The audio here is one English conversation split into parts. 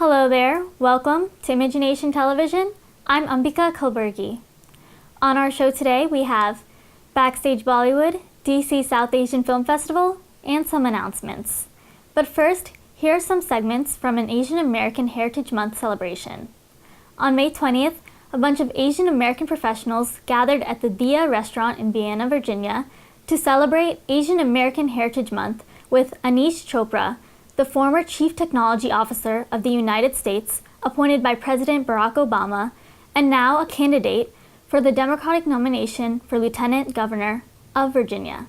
Hello there, welcome to Imagination Television. I'm Ambika Kulburgi. On our show today we have Backstage Bollywood, DC South Asian Film Festival, and some announcements. But first, here are some segments from an Asian American Heritage Month celebration. On May 20th, a bunch of Asian American professionals gathered at the Dia restaurant in Vienna, Virginia, to celebrate Asian American Heritage Month with Aneesh Chopra, the former Chief Technology Officer of the United States, appointed by President Barack Obama, and now a candidate for the Democratic nomination for Lieutenant Governor of Virginia.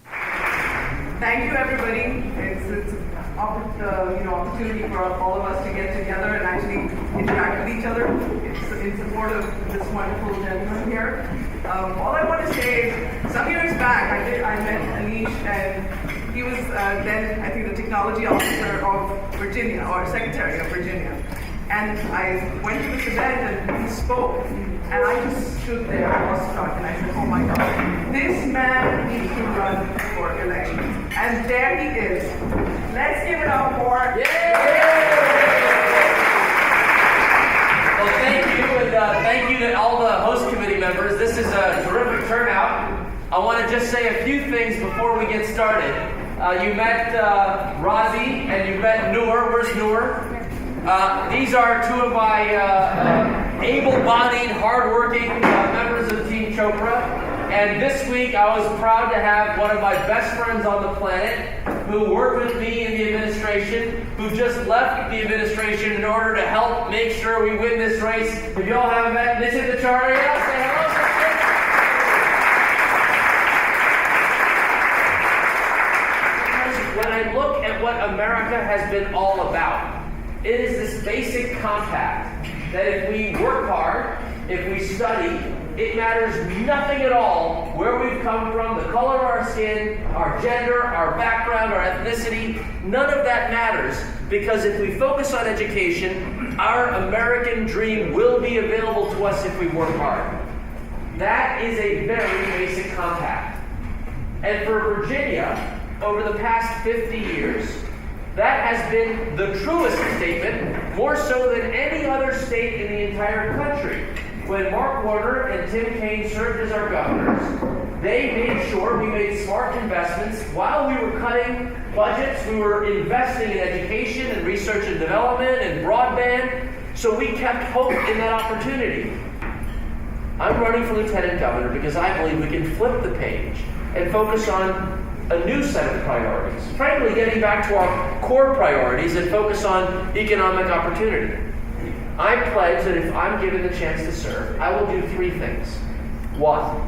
Thank you, everybody. It's an opportunity for all of us to get together and actually interact with each other in support of this wonderful gentleman here. All I want to say is, some years back, I met Aneesh, and he was then, I think, the technology officer of Virginia, or secretary of Virginia. And I went to this event and he spoke, and I just stood there awestruck, and I said, oh my God, this man needs to run for election. And there he is. Let's give it up for Well, thank you, and thank you to all the host committee members. This is a terrific turnout. I want to just say a few things before we get started. You met Razi and you met Noor. Where's Noor? These are two of my able-bodied, hard-working members of Team Chopra. And this week I was proud to have one of my best friends on the planet who worked with me in the administration, who just left the administration in order to help make sure we win this race. If you all haven't met Nishit Acharya, say hello. When I look at what America has been all about, it is this basic compact that if we work hard, if we study, it matters nothing at all where we've come from, the color of our skin, our gender, our background, our ethnicity. None of that matters, because if we focus on education, our American dream will be available to us if we work hard. That is a very basic compact. And for Virginia, over the past 50 years, that has been the truest statement, more so than any other state in the entire country. When Mark Warner and Tim Kaine served as our governors, they made sure we made smart investments. While we were cutting budgets, we were investing in education and research and development and broadband, so we kept hope in that opportunity. I'm running for Lieutenant Governor because I believe we can flip the page and focus on a new set of priorities. Frankly, getting back to our core priorities and focus on economic opportunity. I pledge that if I'm given the chance to serve, I will do three things. One,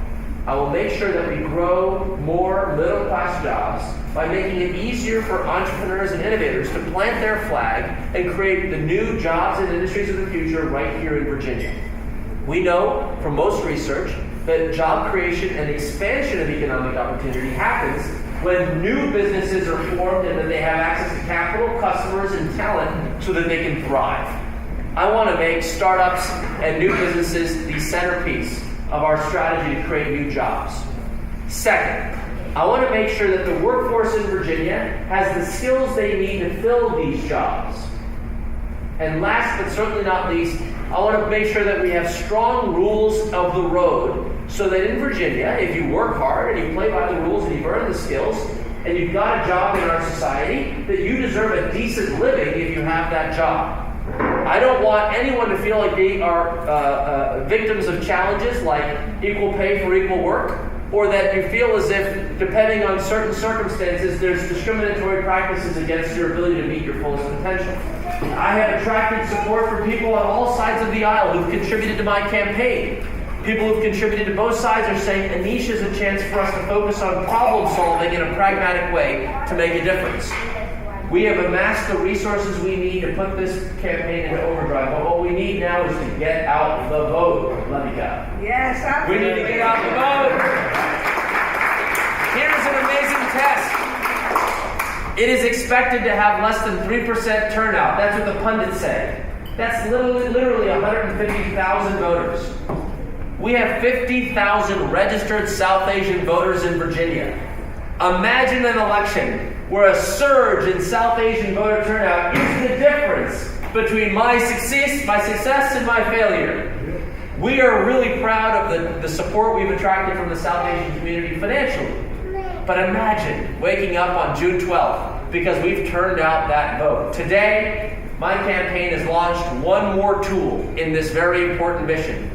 I will make sure that we grow more middle-class jobs by making it easier for entrepreneurs and innovators to plant their flag and create the new jobs and industries of the future right here in Virginia. We know from most research that job creation and expansion of economic opportunity happens when new businesses are formed and that they have access to capital, customers, and talent so that they can thrive. I want to make startups and new businesses the centerpiece of our strategy to create new jobs. Second, I want to make sure that the workforce in Virginia has the skills they need to fill these jobs. And last but certainly not least, I want to make sure that we have strong rules of the road so that in Virginia, if you work hard and you play by the rules and you've earned the skills and you've got a job in our society, that you deserve a decent living if you have that job. I don't want anyone to feel like they are victims of challenges like equal pay for equal work, or that you feel as if, depending on certain circumstances, there's discriminatory practices against your ability to meet your fullest potential. I have attracted support from people on all sides of the aisle who've contributed to my campaign. People who've contributed to both sides are saying Aneesh is a chance for us to focus on problem solving in a pragmatic way to make a difference. We have amassed the resources we need to put this campaign into overdrive, but what we need now is to get out the vote, Lavika. Yes, absolutely. We need to get out the vote. Here's an amazing test. It is expected to have less than 3% turnout. That's what the pundits say. That's literally 150,000 voters. We have 50,000 registered South Asian voters in Virginia. Imagine an election where a surge in South Asian voter turnout is the difference between my success and my failure. We are really proud of the support we've attracted from the South Asian community financially. But imagine waking up on June 12th because we've turned out that vote. Today, my campaign has launched one more tool in this very important mission.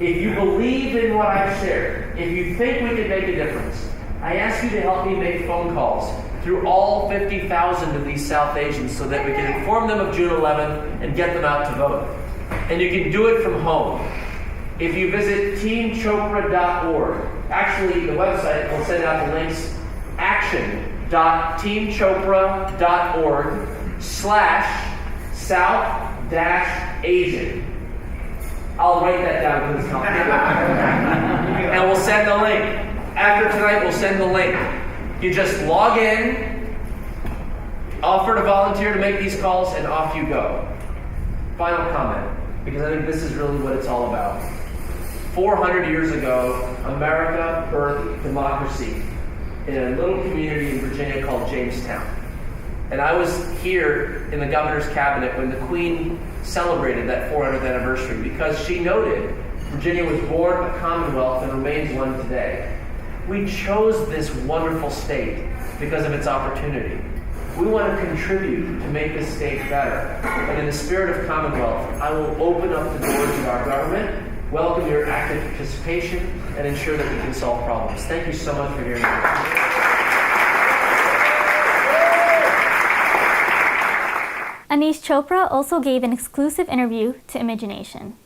If you believe in what I've shared, if you think we can make a difference, I ask you to help me make phone calls through all 50,000 of these South Asians so that we can inform them of June 11th and get them out to vote. And you can do it from home. If you visit teamchopra.org, actually the website will send out the links, action.teamchopra.org/South-Asian. I'll write that down for this company. And we'll send the link. After tonight, we'll send the link. You just log in, offer to volunteer to make these calls, and off you go. Final comment, because I think this is really what it's all about. 400 years ago, America birthed democracy in a little community in Virginia called Jamestown. And I was here in the governor's cabinet when the Queen celebrated that 400th anniversary because she noted Virginia was born a commonwealth and remains one today. We chose this wonderful state because of its opportunity. We want to contribute to make this state better. And in the spirit of Commonwealth, I will open up the doors of our government, welcome your active participation, and ensure that we can solve problems. Thank you so much for hearing me. Aneesh Chopra also gave an exclusive interview to Imagination.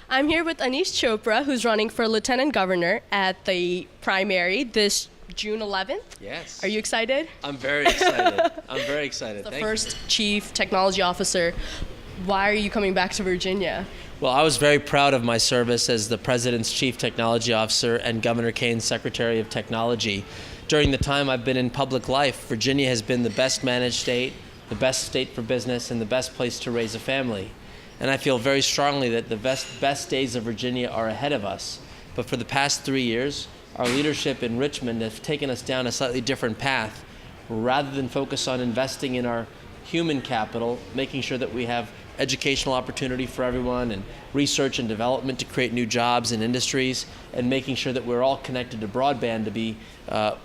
I'm here with Aneesh Chopra, who's running for Lieutenant Governor at the primary this June 11th. Yes. Are you excited? I'm very excited. I'm very excited. The Thank first Chief Technology Officer. Why are you coming back to Virginia? Well, I was very proud of my service as the President's Chief Technology Officer and Governor Kane's Secretary of Technology. During the time I've been in public life, Virginia has been the best managed state, the best state for business, and the best place to raise a family. And I feel very strongly that the best days of Virginia are ahead of us. But for the past 3 years, our leadership in Richmond has taken us down a slightly different path. Rather than focus on investing in our human capital, making sure that we have educational opportunity for everyone and research and development to create new jobs and industries, and making sure that we're all connected to broadband to be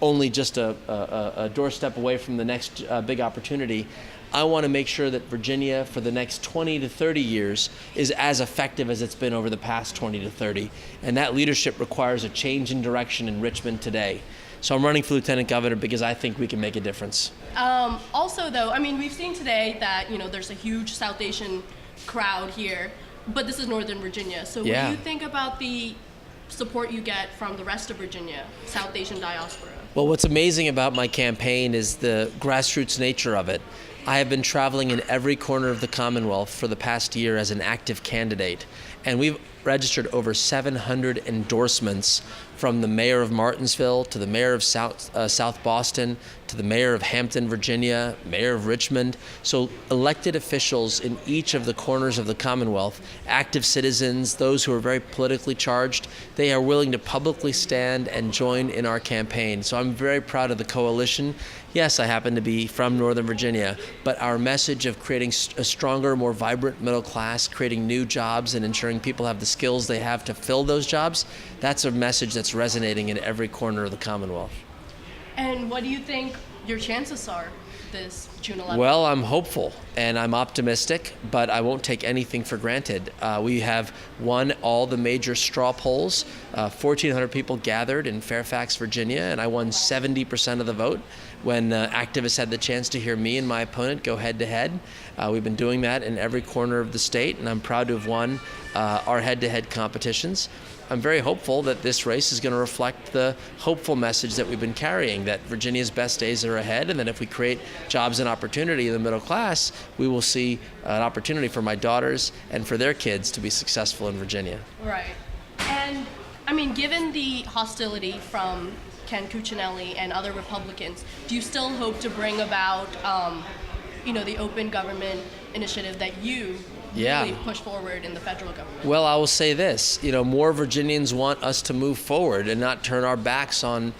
only just a doorstep away from the next big opportunity. I want to make sure that Virginia for the next 20 to 30 years is as effective as it's been over the past 20 to 30. And that leadership requires a change in direction in Richmond today. So I'm running for Lieutenant Governor because I think we can make a difference. Also, though, I mean, we've seen today that, there's a huge South Asian crowd here, but this is Northern Virginia. So what do you think about the support you get from the rest of Virginia, South Asian diaspora? Well, what's amazing about my campaign is the grassroots nature of it. I have been traveling in every corner of the Commonwealth for the past year as an active candidate, and we've registered over 700 endorsements from the mayor of Martinsville to the mayor of South Boston to the mayor of Hampton, Virginia, mayor of Richmond. So elected officials in each of the corners of the Commonwealth, active citizens, those who are very politically charged, they are willing to publicly stand and join in our campaign. So I'm very proud of the coalition. Yes, I happen to be from Northern Virginia, but our message of creating a stronger, more vibrant middle class, creating new jobs and ensuring people have the skills they have to fill those jobs, that's a message that's resonating in every corner of the Commonwealth. And what do you think your chances are this June 11th? Well, I'm hopeful and I'm optimistic, but I won't take anything for granted. We have won all the major straw polls. 1,400 people gathered in Fairfax, Virginia, and I won 70% of the vote when activists had the chance to hear me and my opponent go head-to-head. We've been doing that in every corner of the state, and I'm proud to have won our head-to-head competitions. I'm very hopeful that this race is going to reflect the hopeful message that we've been carrying, that Virginia's best days are ahead, and that if we create jobs and opportunity in the middle class, we will see an opportunity for my daughters and for their kids to be successful in Virginia. Right. And, I mean, given the hostility from Ken Cuccinelli and other Republicans, do you still hope to bring about, the open government initiative that you really push forward in the federal government? Well, I will say this, more Virginians want us to move forward and not turn our backs on,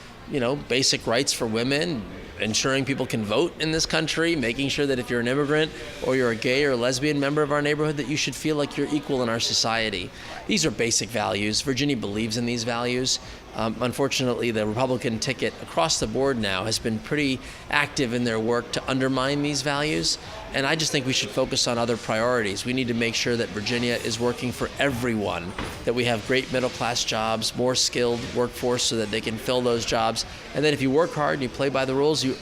basic rights for women, ensuring people can vote in this country, making sure that if you're an immigrant or you're a gay or lesbian member of our neighborhood, that you should feel like you're equal in our society. These are basic values. Virginia believes in these values. Unfortunately, the Republican ticket across the board now has been pretty active in their work to undermine these values. And I just think we should focus on other priorities. We need to make sure that Virginia is working for everyone, that we have great middle-class jobs, more skilled workforce so that they can fill those jobs, and that if you work hard and you play by the rules, you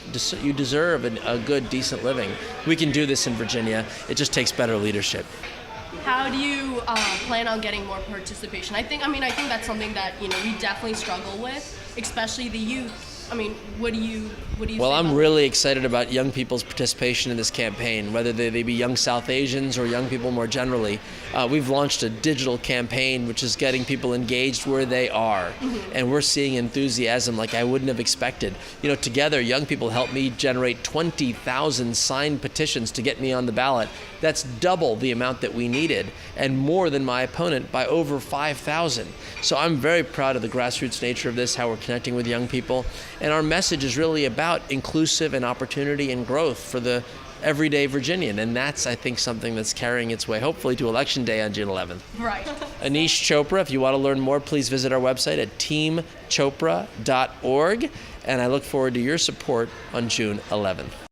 deserve a good, decent living. We can do this in Virginia. It just takes better leadership. How do you plan on getting more participation? I think that's something that we definitely struggle with, especially the youth. I mean, what do you Well, say I'm about really excited about young people's participation in this campaign, whether they be young South Asians or young people more generally. We've launched a digital campaign which is getting people engaged where they are, and we're seeing enthusiasm like I wouldn't have expected. Together, young people helped me generate 20,000 signed petitions to get me on the ballot. That's double the amount that we needed, and more than my opponent by over 5,000. So I'm very proud of the grassroots nature of this, how we're connecting with young people. And our message is really about inclusive and opportunity and growth for the everyday Virginian. And that's, I think, something that's carrying its way, hopefully, to Election Day on June 11th. Right. Aneesh Chopra, if you want to learn more, please visit our website at teamchopra.org. And I look forward to your support on June 11th.